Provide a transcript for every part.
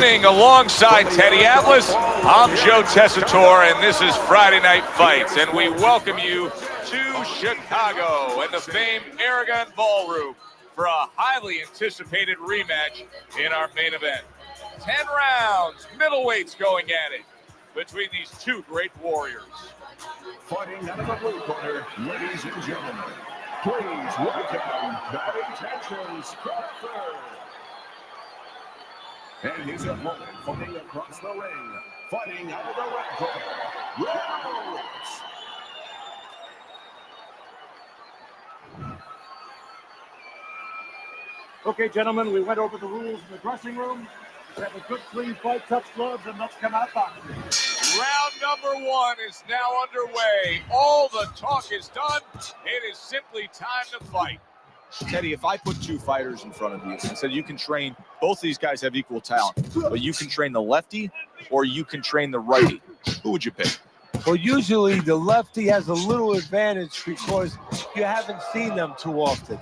evening alongside Teddy Atlas. I'm Joe Tessitore, and this is Friday Night Fights, and we welcome you to Chicago and the famed Aragon Ballroom for a highly anticipated rematch in our main event. 10 rounds, middleweights going at it between these two great warriors. Fighting out of the blue corner, ladies and gentlemen, please welcome the Intentions Crawford. And his opponent fighting across the ring, fighting out of the red corner, Reynolds. Okay, gentlemen, we went over the rules in the dressing room. Have a good, clean fight, touch gloves, and let's come out boxing. Round number one is now underway. All the talk is done. It is simply time to fight. Teddy, if I put two fighters in front of you and said you can train, both of these guys have equal talent, but you can train the lefty or you can train the righty, who would you pick? Well, usually the lefty has a little advantage because you haven't seen them too often.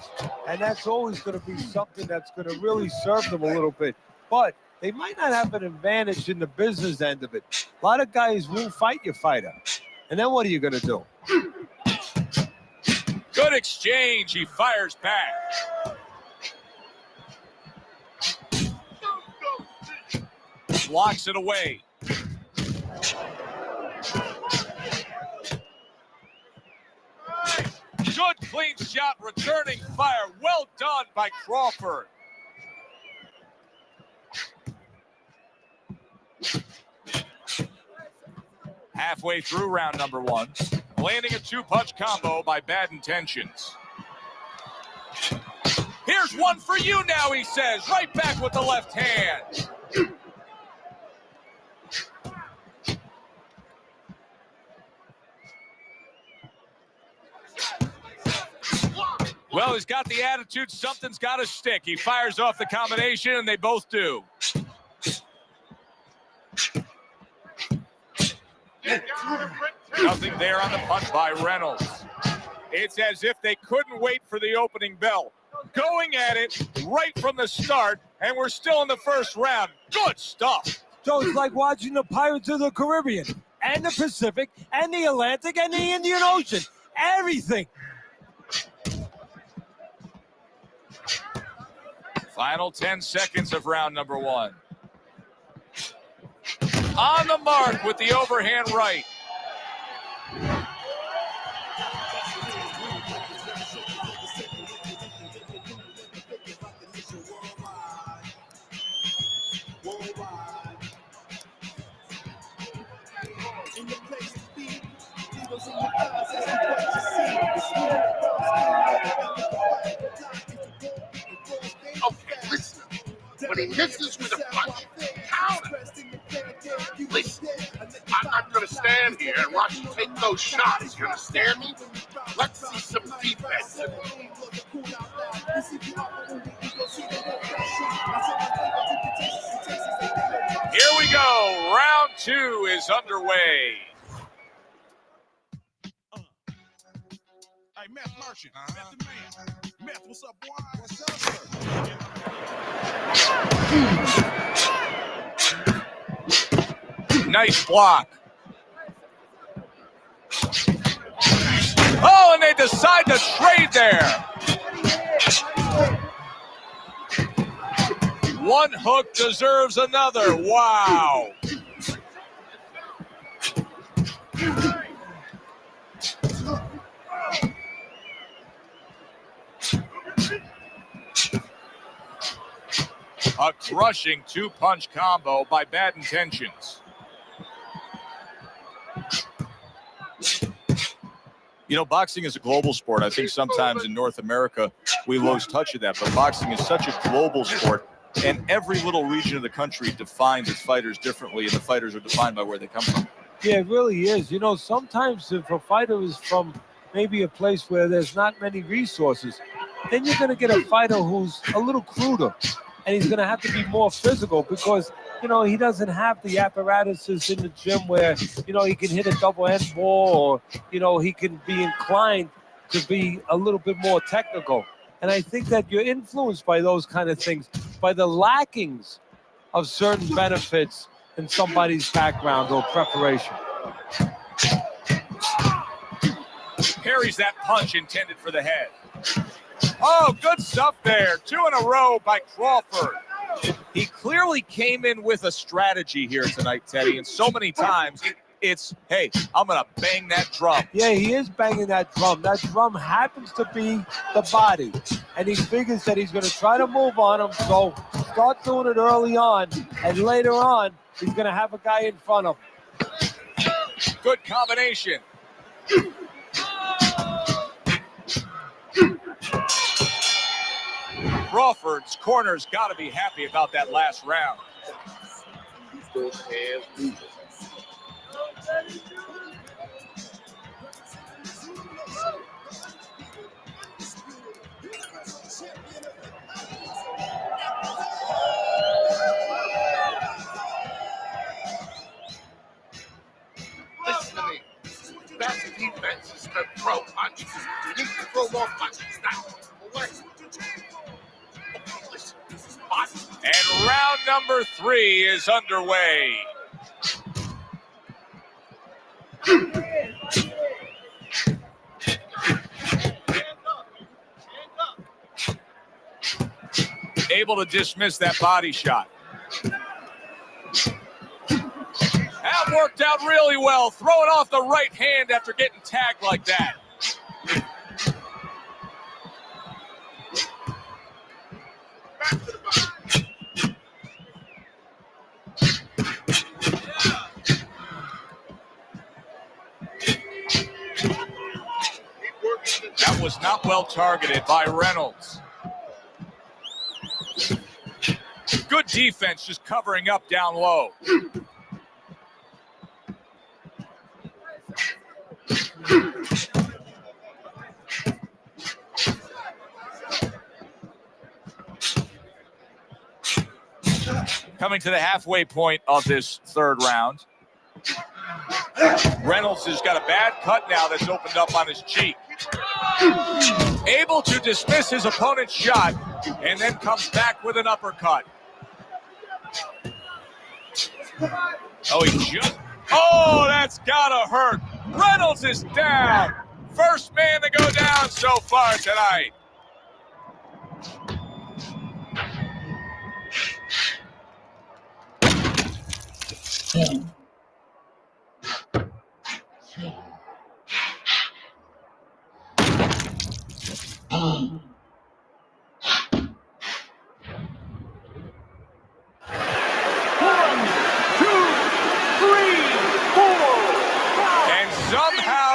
And that's always going to be something that's going to really serve them a little bit. But they might not have an advantage in the business end of it. A lot of guys will fight your fighter. And then what are you going to do? Good exchange. He fires back. Blocks it away. Good clean shot, returning fire. Well done by Crawford. Halfway through round number one, landing a two-punch combo by Bad Intentions. Here's one for you now, he says, right back with the left hand. Well, he's got the attitude, something's got to stick. He fires off the combination, and they both do. Nothing there on the punch by Reynolds. It's as if they couldn't wait for the opening bell. Going at it right from the start, and we're still in the first round. Good stuff. So it's like watching the Pirates of the Caribbean and the Pacific and the Atlantic and the Indian Ocean. Everything. Final 10 seconds of round number one. On the mark with the overhand right. Okay, listen. When he misses with a punch, counter. Listen, I'm not going to stand here and watch him take those shots. You understand me? Let's see some defense. Here we go. Round two is underway. Hey, Meth Merchant. Meth the man. Meth, what's up, boy? What's up, sir? Nice block. Oh, and they decide to trade there. One hook deserves another. Wow. A crushing two-punch combo by Bad Intentions. You know, boxing is a global sport. I think sometimes in North America, we lose touch of that. But boxing is such a global sport, and every little region of the country defines its fighters differently, and the fighters are defined by where they come from. Yeah, it really is. You know, sometimes if a fighter is from maybe a place where there's not many resources, then you're going to get a fighter who's a little cruder, and he's going to have to be more physical because, you know, he doesn't have the apparatuses in the gym where, you know, he can hit a double end ball or, you know, he can be inclined to be a little bit more technical. And I think that you're influenced by those kind of things, by the lackings of certain benefits in somebody's background or preparation. Parries that punch intended for the head. Oh, good stuff there. 2 in a row by Crawford. He clearly came in with a strategy here tonight, Teddy, and so many times it's, hey, I'm going to bang that drum. Yeah, he is banging that drum. That drum happens to be the body, and he figures that he's going to try to move on him, so start doing it early on, and later on, he's going to have a guy in front of him. Good combination. Crawford's corner's got to be happy about that last round. Listen to me. Best defense is to throw punches. You need to throw more punches. Not away. Listen, And round number 3 is underway. Able to dismiss that body shot. That worked out really well. Throwing off the right hand after getting tagged like that. back to the body. That was not well targeted by Reynolds. Good defense, just covering up down low. Coming to the halfway point of this third round. Reynolds has got a bad cut now that's opened up on his cheek. Able to dismiss his opponent's shot and then comes back with an uppercut. Oh, that's gotta hurt. Reynolds is down. First man to go down so far tonight.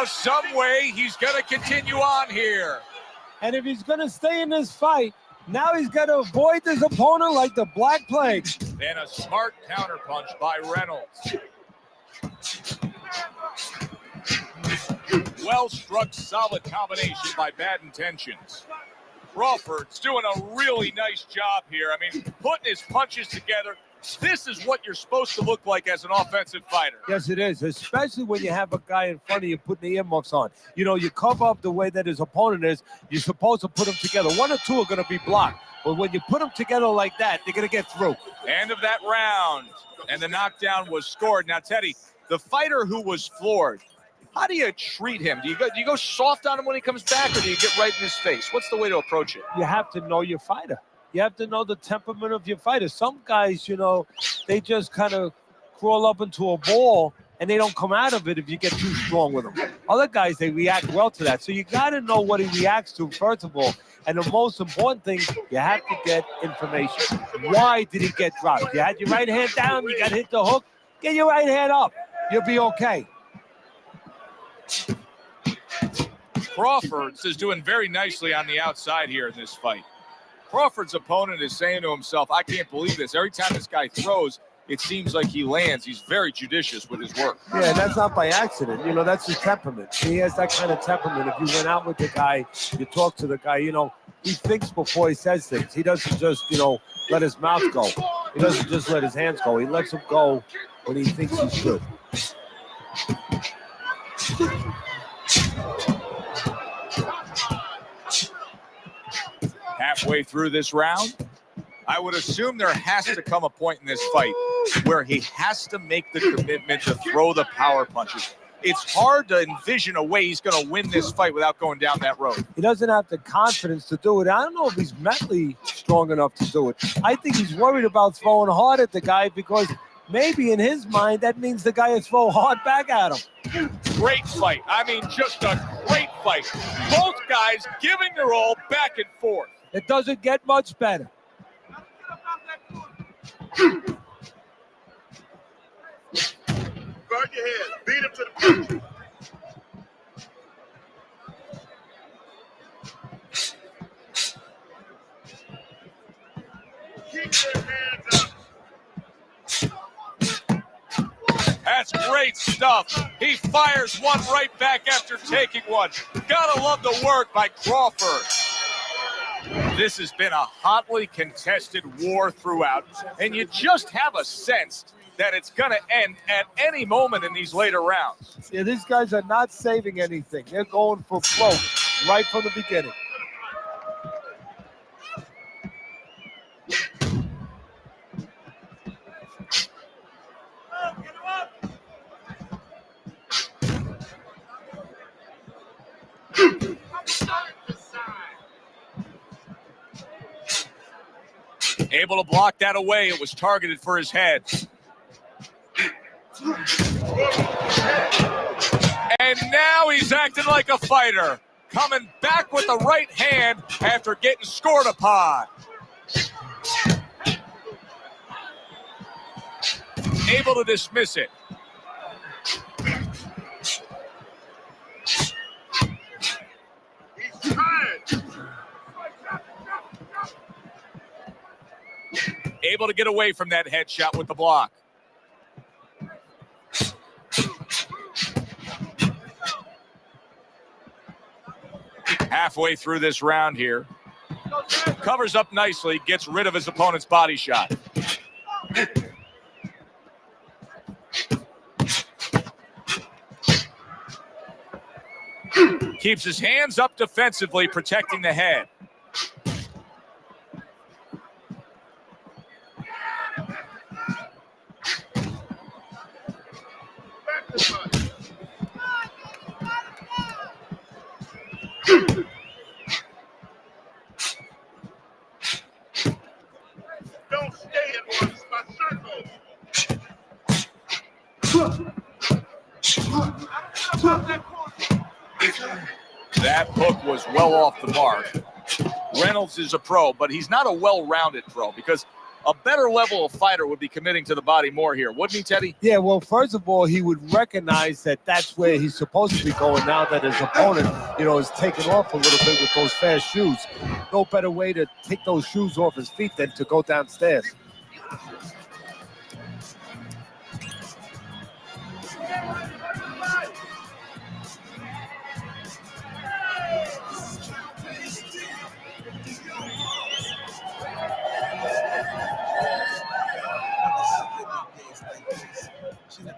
Some way he's going to continue on here. And if he's going to stay in this fight, now he's got to avoid this opponent like the Black Plague. Then a smart counterpunch by Reynolds. Well-struck, solid combination by Bad Intentions. Crawford's doing a really nice job here. I mean, putting his punches together. This is what you're supposed to look like as an offensive fighter. Yes, it is, especially when you have a guy in front of you putting the earmuffs on. You know, you cover up the way that his opponent is. You're supposed to put them together. One or two are going to be blocked. But when you put them together like that, they're going to get through. End of that round. And the knockdown was scored. Now, Teddy, the fighter who was floored, how do you treat him? Do you go soft on him when he comes back, or do you get right in his face? What's the way to approach it? You have to know your fighter. You have to know the temperament of your fighter. Some guys, you know, they just kind of crawl up into a ball and they don't come out of it if you get too strong with them. Other guys, they react well to that. So you got to know what he reacts to, first of all. And the most important thing, you have to get information. Why did he get dropped? You had your right hand down, you got hit the hook. Get your right hand up. You'll be okay. Crawford is doing very nicely on the outside here in this fight. Crawford's opponent is saying to himself, I can't believe this. Every time this guy throws, it seems like he lands. He's very judicious with his work. Yeah, and that's not by accident. You know, that's his temperament. He has that kind of temperament. If you went out with the guy, you talk to the guy, you know, he thinks before he says things. He doesn't just, you know, let his mouth go. He doesn't just let his hands go. He lets them go when he thinks he should. Halfway through this round. I would assume there has to come a point in this fight where he has to make the commitment to throw the power punches. It's hard to envision a way he's going to win this fight without going down that road. He doesn't have the confidence to do it. I don't know if he's mentally strong enough to do it. I think he's worried about throwing hard at the guy because maybe in his mind that means the guy will throw hard back at him. Great fight. I mean, just a great fight. Both guys giving their all back and forth. It doesn't get much better. Guard your head. Beat him to the punch. Keep your hands up. That's great stuff. He fires one right back after taking one. Gotta love the work by Crawford. This has been a hotly contested war throughout, and you just have a sense that it's going to end at any moment in these later rounds. Yeah, these guys are not saving anything. They're going for broke right from the beginning. Able to block that away. It was targeted for his head. And now he's acting like a fighter, coming back with the right hand after getting scored upon. Able to dismiss it. He's tired. Able to get away from that headshot with the block. Halfway through this round here. Covers up nicely, gets rid of his opponent's body shot. Keeps his hands up defensively, protecting the head. Don't stay in one That hook was well off the mark. Reynolds is a pro, but he's not a well-rounded pro because a better level of fighter would be committing to the body more here, wouldn't he, Teddy? Yeah, well, first of all, he would recognize that that's where he's supposed to be going now that his opponent, is taking off a little bit with those fast shoes. No better way to take those shoes off his feet than to go downstairs.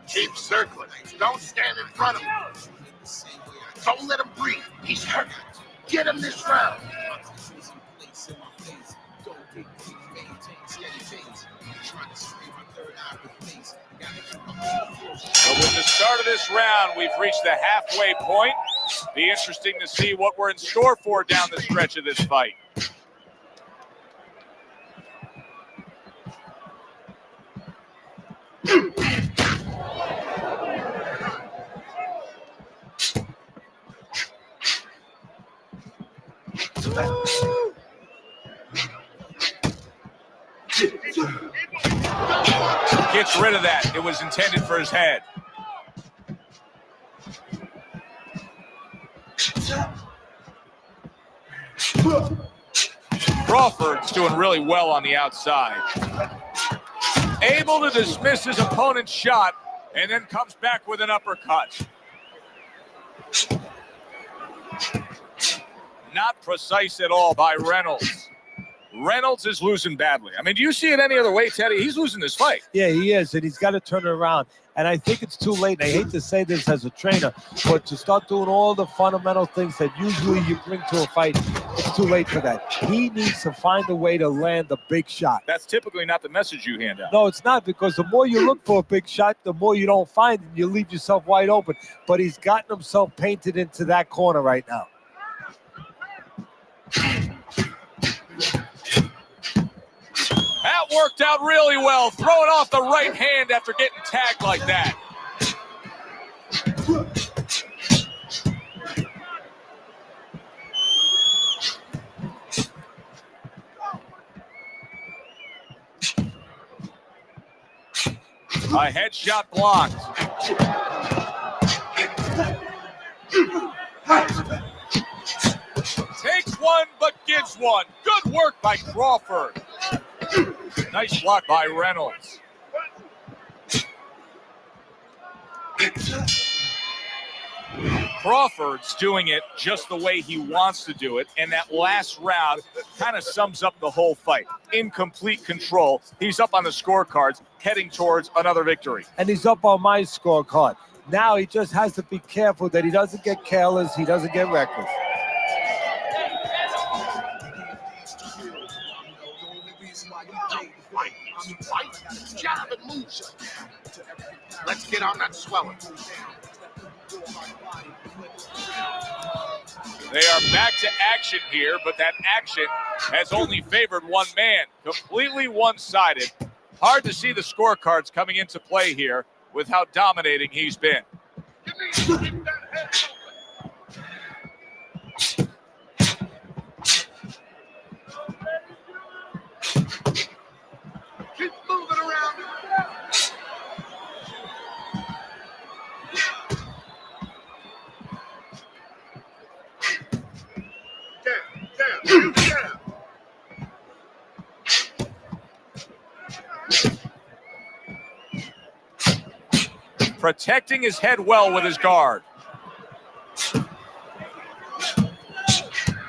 Keep circling. Don't stand in front of him. Don't let him breathe. He's hurt. Get him this round. So with the start of this round, we've reached the halfway point. Be interesting to see what we're in store for down the stretch of this fight. Gets rid of that. It was intended for his head. Crawford's doing really well on the outside. Able to dismiss his opponent's shot and then comes back with an uppercut. Not precise at all by Reynolds. Reynolds is losing badly. I mean, do you see it any other way, Teddy? He's losing this fight. Yeah, he is, and he's got to turn it around. And I think it's too late. And I hate to say this as a trainer, but to start doing all the fundamental things that usually you bring to a fight, it's too late for that. He needs to find a way to land a big shot. That's typically not the message you hand out. No, it's not, because the more you look for a big shot, the more you don't find it. You leave yourself wide open. But he's gotten himself painted into that corner right now. That worked out really well. Throwing off the right hand after getting tagged like that. A headshot blocked. Takes one, but gives one. Good work by Crawford. Nice block by Reynolds. Crawford's doing it just the way he wants to do it, and that last round kind of sums up the whole fight. In complete control. He's up on the scorecards, heading towards another victory. And he's up on my scorecard. Now he just has to be careful that he doesn't get careless, he doesn't get reckless. Right, jab and move. Let's get on that swelling. They are back to action here, but that action has only favored one man. Completely one-sided. Hard to see the scorecards coming into play here with how dominating he's been. Keep moving around. Down. Protecting his head well with his guard.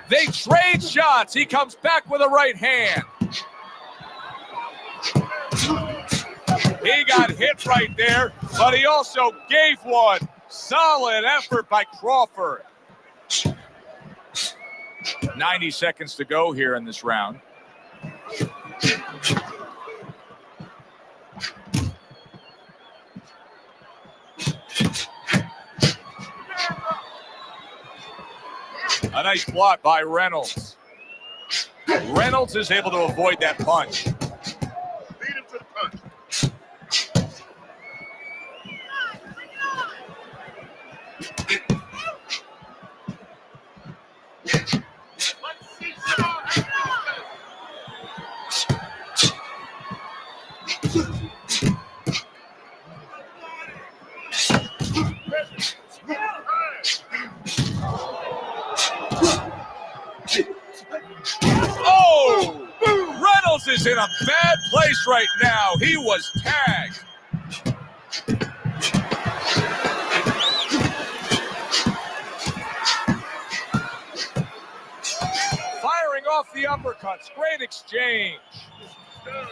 They trade shots. He comes back with a right hand. He got hit right there, but he also gave one. Solid effort by Crawford. 90 seconds to go here in this round. A nice block by Reynolds. Reynolds is able to avoid that punch. Beat him to the punch. Oh! Reynolds is in a bad place right now. He was tagged. Firing off the uppercuts. Great exchange.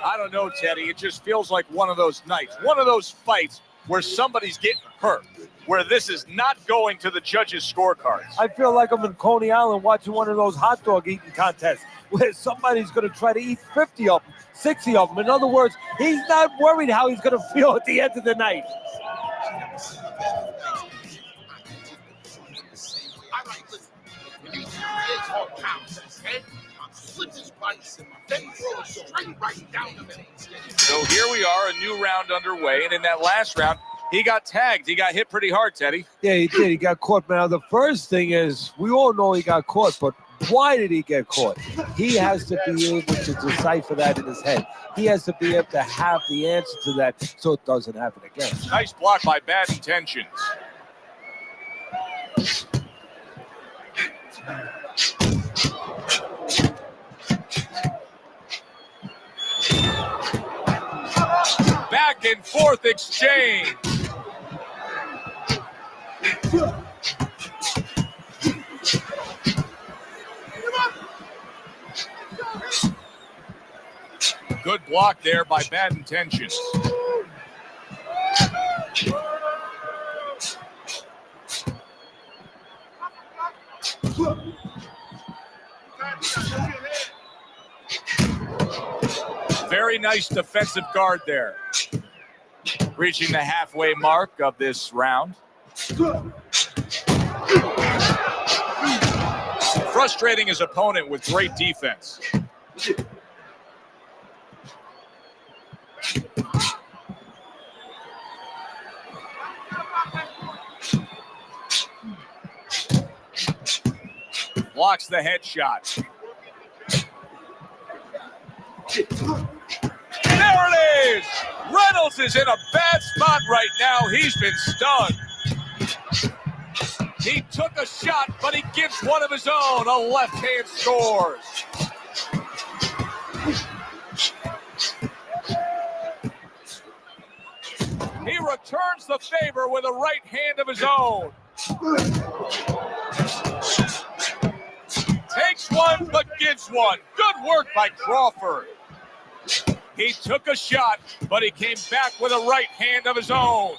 I don't know, Teddy. It just feels like one of those nights, one of those fights where somebody's getting hurt, where this is not going to the judges' scorecards. I feel like I'm in Coney Island watching one of those hot dog eating contests where somebody's going to try to eat 50 of them, 60 of them. In other words, he's not worried how he's going to feel at the end of the night. All right, listen. When you see his whole pounds, okay? Flip his bites, then throw it straight right down the middle. So here we are, a new round underway, and in that last round, he got tagged. He got hit pretty hard, Teddy. Yeah, he did. He got caught. Now, the first thing is, we all know he got caught, but why did he get caught? He has to be able to decipher that in his head. He has to be able to have the answer to that so it doesn't happen again. Nice block by Bad Intentions. Back and forth exchange. Good block there by Bad Intentions. Very nice defensive guard there. Reaching the halfway mark of this round. Frustrating his opponent with great defense. Blocks the headshot. There it is! Reynolds is in a bad spot right now. He's been stunned. He took a shot, but he gives one of his own. A left hand scores. He returns the favor with a right hand of his own. Takes one, but gives one. Good work by Crawford. He took a shot, but he came back with a right hand of his own.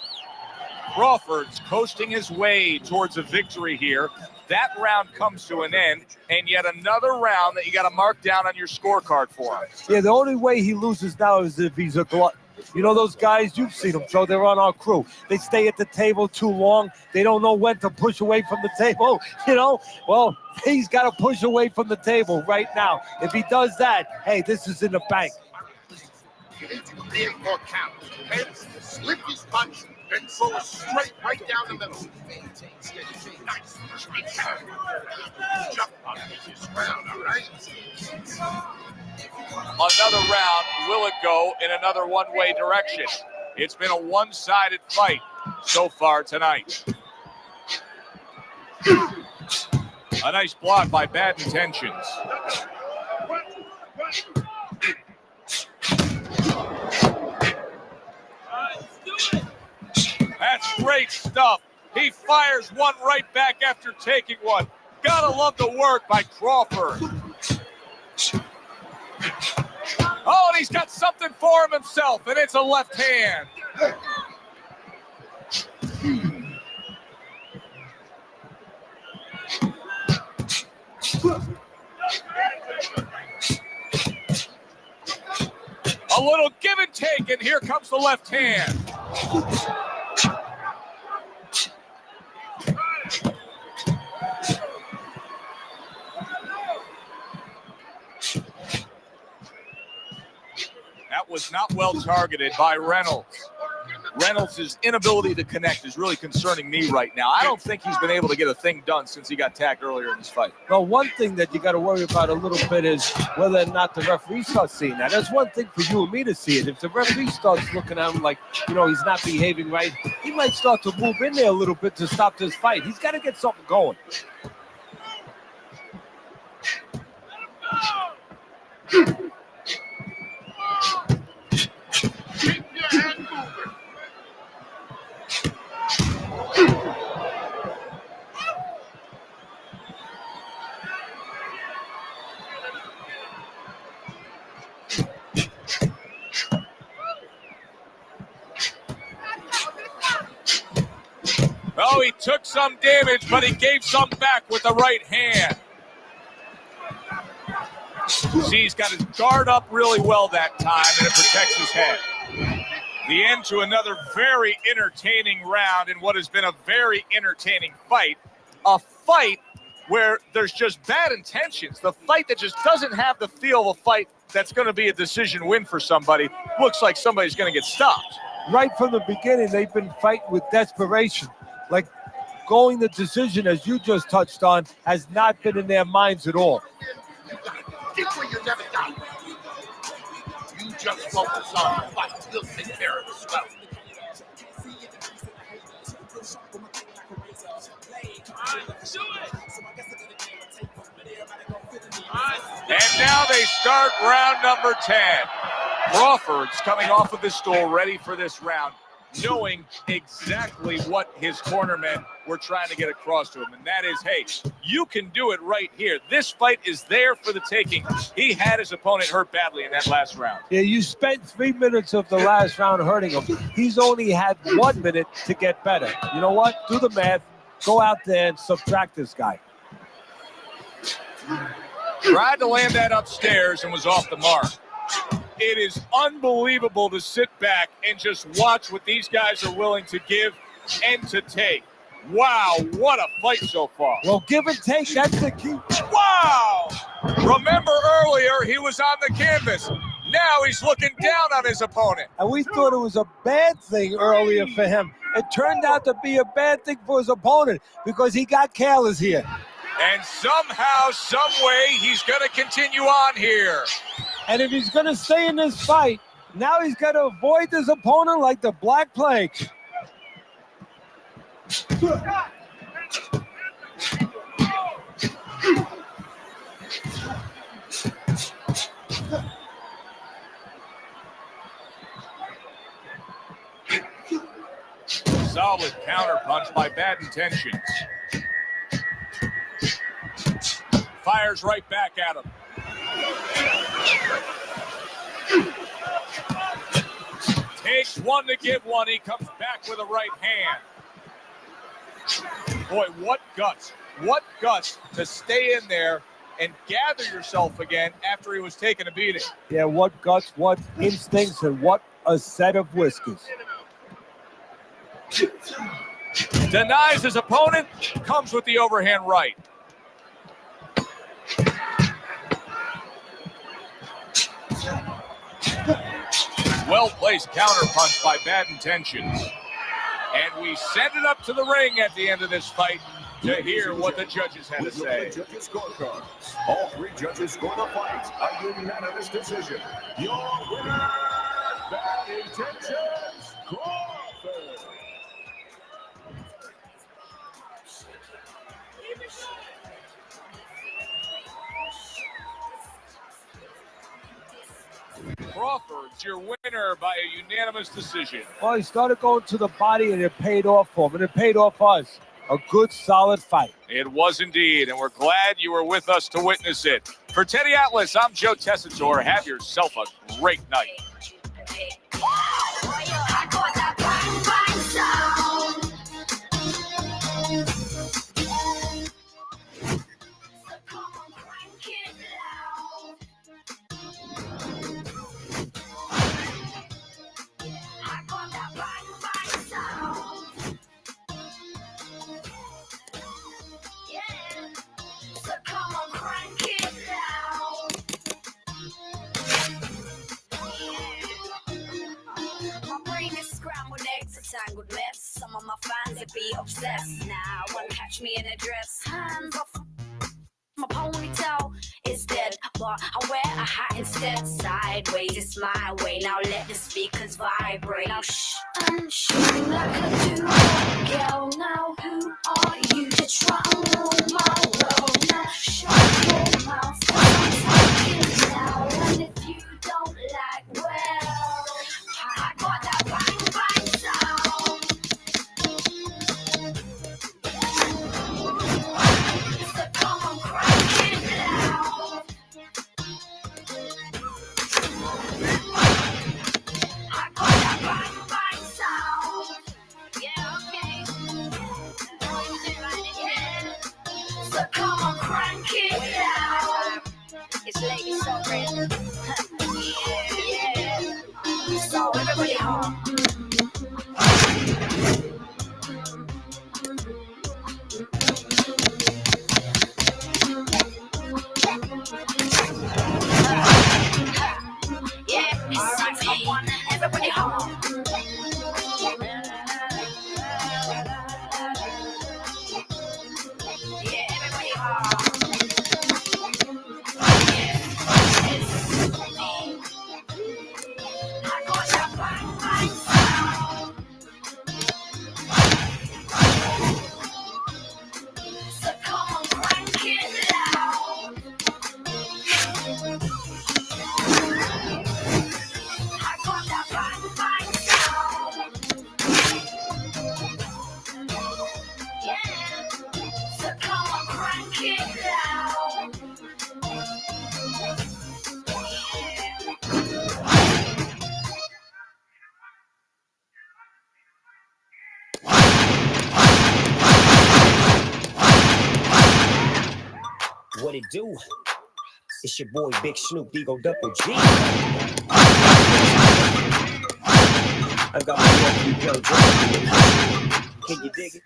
Crawford's coasting his way towards a victory here. That round comes to an end, and yet another round that you got to mark down on your scorecard for him. Yeah, the only way he loses now is if he's a glutton. You know those guys, you've seen them, Joe, they're on our crew. They stay at the table too long. They don't know when to push away from the table, you know? Well, he's got to push away from the table right now. If he does that, hey, this is in the bank. You need to create more count. Hence, slip his punch, then throw it straight right down the middle. Nice. Straight down. Jump on this round, all right? Another round, will it go in another one-way direction? It's been a one-sided fight so far tonight. A nice block by Bad Intentions. That's great stuff. He fires one right back after taking one. Gotta love the work by Crawford. Oh, and he's got something for him himself, and it's a left hand. A little give and take, and here comes the left hand. That was not well targeted by Reynolds. Reynolds' inability to connect is really concerning me right now. I don't think he's been able to get a thing done since he got tagged earlier in this fight. Well, one thing that you got to worry about a little bit is whether or not the referee starts seeing that. That's one thing for you and me to see it. If the referee starts looking at him like, you know, he's not behaving right, he might start to move in there a little bit to stop this fight. He's got to get something going. Keep your head moving. Oh, he took some damage, but he gave some back with the right hand. See, he's got his guard up really well that time, and it protects his head. The end to another very entertaining round in what has been a very entertaining fight. A fight where there's just bad intentions. The fight that just doesn't have the feel of a fight that's going to be a decision win for somebody. Looks like somebody's going to get stopped. Right from the beginning, they've been fighting with desperation. Like going the decision, as you just touched on, has not been in their minds at all. You got it. Get where you never got it. You just focus on the fight. He'll take care of it well. And now they start round number 10. Crawford's coming off of the stool, ready for this round. knowing exactly what his cornermen were trying to get across to him. And that is, hey, you can do it right here. This fight is there for the taking. He had his opponent hurt badly in that last round. Yeah, you spent 3 minutes of the last round hurting him. He's only had 1 minute to get better. You know what? Do the math. Go out there and subtract this guy. Tried to land that upstairs and was off the mark. It is unbelievable to sit back and just watch what these guys are willing to give and to take. Wow, what a fight so far. Well, give and take, that's the key. Wow! Remember earlier, he was on the canvas. Now he's looking down on his opponent. And we thought it was a bad thing earlier for him. It turned out to be a bad thing for his opponent because he got careless here. And somehow, some way, he's going to continue on here. And if he's going to stay in this fight, now he's got to avoid his opponent like the Black Plague. Solid counterpunch by Bad Intentions. Fires right back at him. Takes one to give one. He comes back with a right hand. Boy, what guts. What guts to stay in there and gather yourself again after he was taking a beating. Yeah, what guts, what instincts, and what a set of whiskers. Denies his opponent, comes with the overhand right. Well-placed counterpunch by Bad Intentions. And we send it up to the ring at the end of this fight to hear what the judges had to say. Judges' scorecards. All three judges scored the fight. A unanimous decision. Your winner, Bad Intentions, Crawford. Crawford's your winner by a unanimous decision. Well, he started going to the body, and it paid off for him, and it paid off us. A good, solid fight. It was indeed, and we're glad you were with us to witness it. For Teddy Atlas, I'm Joe Tessitore. Have yourself a great night. Tangled mess. Some of my fans would be obsessed. Now won't catch me in a dress. Hands off my ponytail is dead, but I wear a hat instead. Sideways, it's my way. Now let the speakers vibrate. Now shh, I'm shooting like a do. Girl, now who are you to try and rule my world? Now shut your mouth. I'm talking now, and if you don't like, well, I got that bang bang sound. So come on, crank it loud. I got that bang bang sound. Yeah, okay. Yeah. So come on, crank it loud. It's Lady Sovereign. Yeah. So everybody home. Yeah, it's me. Everybody home. Yeah, everybody home. Yeah. do? It's your boy Big Snoop Digo Double G. I got my nephew Young Dre. Can you dig it?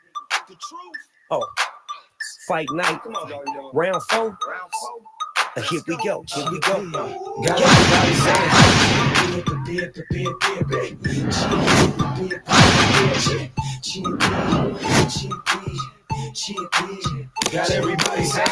Oh, fight night, round 4. Here we go, here we go. Got everybody saying, got everybody saying,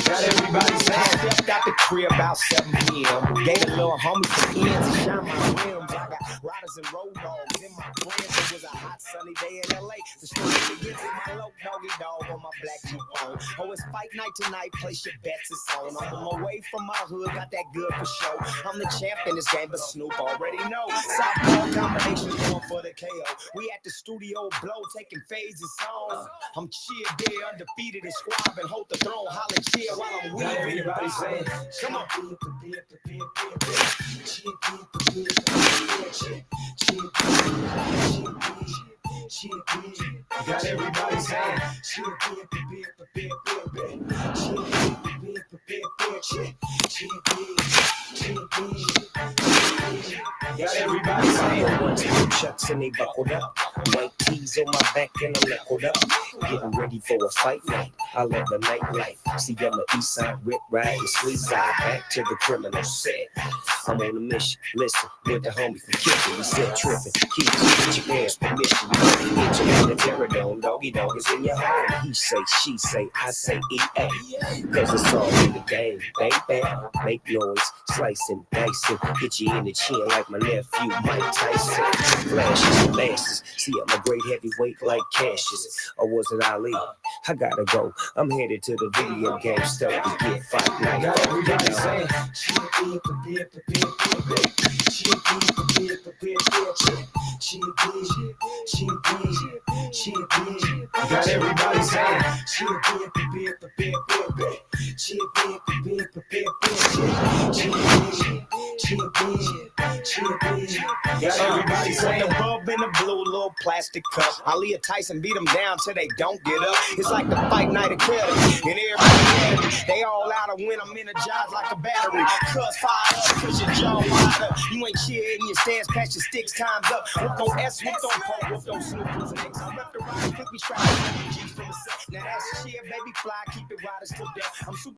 got everybody saying, stepped out the crib about 7 p.m. Gave a little homie some ends to shine my rims. I got riders and road dogs in my friends. It was a hot sunny day in LA. The street begins in my low doggy dog on my black Jeep phone. Oh, it's fight night tonight. Place your bets, it's on. I'm on my way from my hood, got that good for show. I'm the champ in this game, but Snoop already know. Southpaw combination going for the KO. We at the studio blow, taking phases on. I'm cheer there, undefeated and squab and hold the throne. Holla cheer while I'm weaving. Everybody saying, come on. Got everybody saying, got everybody saying, Chucks and they buckled up. White tees on my back and I'm knuckled up. Getting ready for a fight night. I love the nightlife. See on the east side, rip ride and sleep side. Back to the criminal set. I'm on a mission. Listen, with the homie from Kitchen, we said tripping. Keep your parents' permission. You get your man a terradome. Doggy dog is in your home. He say, she say, I say EA. Cause it's all in the game. Bang, bang, make noise. Slicing, dicing. Hit you in the chin like my nephew Mike Tyson. Flashes, glasses. See, I'm a great heavyweight like Cassius. Or was it Ali? I gotta go. I'm headed to the video game stuff to get fight night. Got everybody saying, got everybody saying, got everybody saying, the bub in the blue little plastic cup. Ali and Tyson beat them down till they don't get up. It's like the fight night academy, and everybody they all out of when I'm energized like a battery. Cuss fire up, push your jaw wide up. You ain't cheering your stance, pass your sticks, time's up. Whoop on S, whoop on Pope, whoop on Snoop, who's next? I'm left to right, quick, we try to G's from the set. Now that's shit, baby, fly, keep it riders till death. I'm super